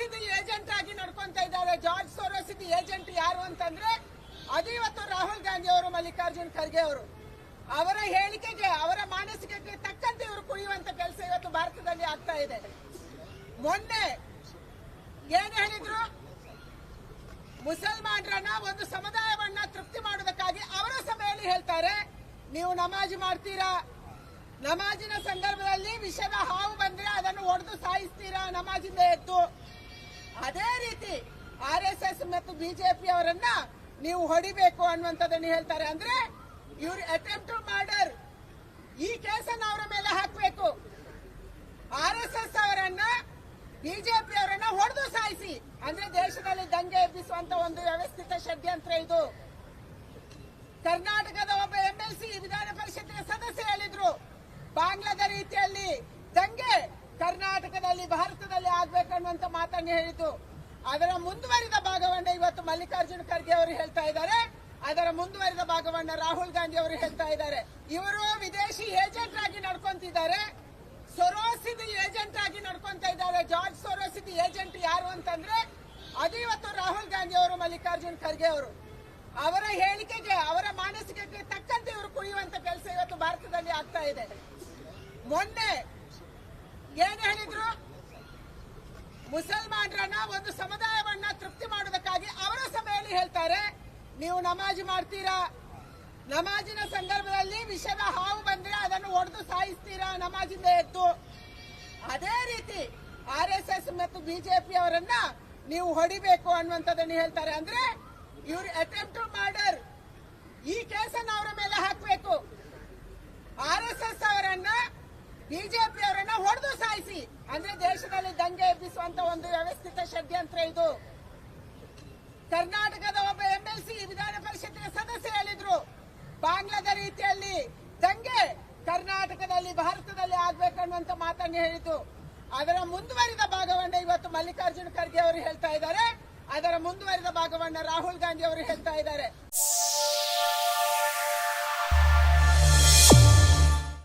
ಸೊರೋಸಿದ agent ಆಗಿ ನಡ್ಕೊಂತ ಇದ್ದಾರೆ. George ಸೊರೋಸಿದ agent ಯಾರು ಅಂತಂದ್ರೆ ಅದು ಇವತ್ತು ರಾಹುಲ್ ಗಾಂಧಿ ಅವರು, ಮಲ್ಲಿಕಾರ್ಜುನ್ ಖರ್ಗೆ ಅವರು. ಅವರ ಹೇಳಿಕೆಗೆ, ಅವರ ಮಾನಸಿಕತೆಗೆ ತಕ್ಕಂತೆ ಇವರು ಕುಣಿಯುವಂತ ಕೆಲಸ ಇವತ್ತು ಭಾರತದಲ್ಲಿ ಆಗ್ತಾ ಇದೆ. ಮೊನ್ನೆ ಏನ್ ಹೇಳಿದ್ರು, ಮುಸಲ್ಮಾನರನ್ನ ಒಂದು ಸಮುದಾಯವನ್ನ ತೃಪ್ತಿ ಮಾಡೋದಕ್ಕಾಗಿ ಅವರ ಸಭೆಯಲ್ಲಿ ಹೇಳ್ತಾರೆ, ನೀವು ನಮಾಜ್ ಮಾಡ್ತೀರಾ, ನಮಾಜಿನ ಸಂದರ್ಭದಲ್ಲಿ ವಿಷದ ಹಾವು ಬಂದ್ರೆ ಅದನ್ನು ಒಡೆದು ಸಾಯಿಸ್ತೀರಾ ನಮಾಜಿಂದ ಎದ್ದು. ಅದೇ ರೀತಿ RSS ಮತ್ತು ಬಿಜೆಪಿ ಅವರನ್ನ ನೀವು ಹೊಡಿಬೇಕು ಅನ್ನುವಂಥದ್ದನ್ನು ಹೇಳ್ತಾರೆ. ಅಂದ್ರೆ ಇವರು ಅಟೆಂಪ್ಟ್ ಟು ಮರ್ಡರ್ ಈ ಕೇಸನ್ನು ಅವರ ಮೇಲೆ ಹಾಕಬೇಕು. RSS ಅವರನ್ನ, ಬಿಜೆಪಿ ಅವರನ್ನ ಹೊಡೆದು ಸಾಯಿಸಿ ಅಂದ್ರೆ ದೇಶದಲ್ಲಿ ದಂಗೆ ಎಬ್ಬಿಸುವಂತ ಒಂದು ವ್ಯವಸ್ಥಿತ ಷಡ್ಯಂತ್ರ ಇದು. ಕರ್ನಾಟಕದ ಒಬ್ಬ MLC ವಿಧಾನ ಪರಿಷತ್ತಿನ ಸದಸ್ಯ ಹೇಳಿದ್ರು, ಬಾಂಗ್ಲಾದ ರೀತಿಯಲ್ಲಿ ದಂಗೆ ಕರ್ನಾಟಕದಲ್ಲಿ, ಭಾರತದಲ್ಲಿ ಆಗ್ಬೇಕನ್ನುವಂತ ಮಾತನ್ನು ಹೇಳಿದ್ದು. ಅದರ ಮುಂದುವರಿದ ಭಾಗವನ್ನ ಇವತ್ತು ಮಲ್ಲಿಕಾರ್ಜುನ್ ಖರ್ಗೆ ಅವರು ಹೇಳ್ತಾ ಇದ್ದಾರೆ. ಅದರ ಮುಂದುವರಿದ ಭಾಗವನ್ನ ರಾಹುಲ್ ಗಾಂಧಿ ಅವರು ಹೇಳ್ತಾ ಇದ್ದಾರೆ. ಇವರು ವಿದೇಶಿ ಏಜೆಂಟ್ ಆಗಿ ನಡ್ಕೊಂತಿದ್ದಾರೆ, ಸೊರೋಸಿದ ಏಜೆಂಟ್ ಆಗಿ ನಡ್ಕೊಂತ ಇದ್ದಾರೆ. ಜಾರ್ಜ್ ಸೊರೋಸಿದ ಏಜೆಂಟ್ ಯಾರು ಅಂತಂದ್ರೆ ಅದು ಇವತ್ತು ರಾಹುಲ್ ಗಾಂಧಿ ಅವರು, ಮಲ್ಲಿಕಾರ್ಜುನ್ ಖರ್ಗೆ ಅವರು. ಅವರ ಹೇಳಿಕೆಗೆ, ಅವರ ಮಾನಸಿಕತೆಗೆ ತಕ್ಕಂತೆ ಇವರು ಕುಣಿಯುವಂತ ಕೆಲಸ ಇವತ್ತು ಭಾರತದಲ್ಲಿ ಆಗ್ತಾ ಇದೆ. ಮೊನ್ನೆ ಏನ್ ಹೇಳಿದ್ರು, ಮುಸಲ್ಮಾನರನ್ನ ಒಂದು ಸಮುದಾಯವನ್ನ ತೃಪ್ತಿ ಮಾಡೋದಕ್ಕಾಗಿ ಅವರ ಸಭೆಯಲ್ಲಿ ಹೇಳ್ತಾರೆ, ನೀವು ನಮಾಜ್ ಮಾಡ್ತೀರಾ, ನಮಾಜಿನ ಸಂದರ್ಭದಲ್ಲಿ ವಿಷದ ಹಾವು ಬಂದ್ರೆ ಅದನ್ನು ಒಡೆದು ಸಾಯಿಸ್ತೀರಾ ನಮಾಜಿಂದ ಎದ್ದು. ಅದೇ ರೀತಿ RSS ಮತ್ತು ಬಿಜೆಪಿ ಅವರನ್ನ ನೀವು ಹೊಡಿಬೇಕು ಅನ್ನುವಂಥದ್ದನ್ನು ಹೇಳ್ತಾರೆ. ಅಂದ್ರೆ ಇವರು ಅಟೆಂಪ್ಟ್ ಟು ಮರ್ಡರ್ ಈ ಕೇಸನ್ನು ಅವರ ಮೇಲೆ ಹಾಕಬೇಕು. RSS ಅವರನ್ನ, ಬಿಜೆಪಿ ಅವರನ್ನ ಹೊಡೆದು ಸಾಯಿಸಿ ಅಂದ್ರೆ ದೇಶದಲ್ಲಿ ದಂಗೆ ಎಬ್ಬಿಸುವಂತ ಒಂದು ವ್ಯವಸ್ಥಿತ ಷಡ್ಯಂತ್ರ ಇದು. ಕರ್ನಾಟಕದ ಒಬ್ಬ MLC ವಿಧಾನ ಪರಿಷತ್ತಿನ ಸದಸ್ಯ ಹೇಳಿದ್ರು, ಬಾಂಗ್ಲಾದ ರೀತಿಯಲ್ಲಿ ದಂಗೆ ಕರ್ನಾಟಕದಲ್ಲಿ, ಭಾರತದಲ್ಲಿ ಆಗ್ಬೇಕನ್ನುವಂತ ಮಾತನ್ನು ಹೇಳಿದ್ದು. ಅದರ ಮುಂದುವರಿದ ಭಾಗವನ್ನ ಇವತ್ತು ಮಲ್ಲಿಕಾರ್ಜುನ್ ಖರ್ಗೆ ಅವರು ಹೇಳ್ತಾ ಇದ್ದಾರೆ. ಅದರ ಮುಂದುವರಿದ ಭಾಗವನ್ನ ರಾಹುಲ್ ಗಾಂಧಿ ಅವರು ಹೇಳ್ತಾ ಇದ್ದಾರೆ.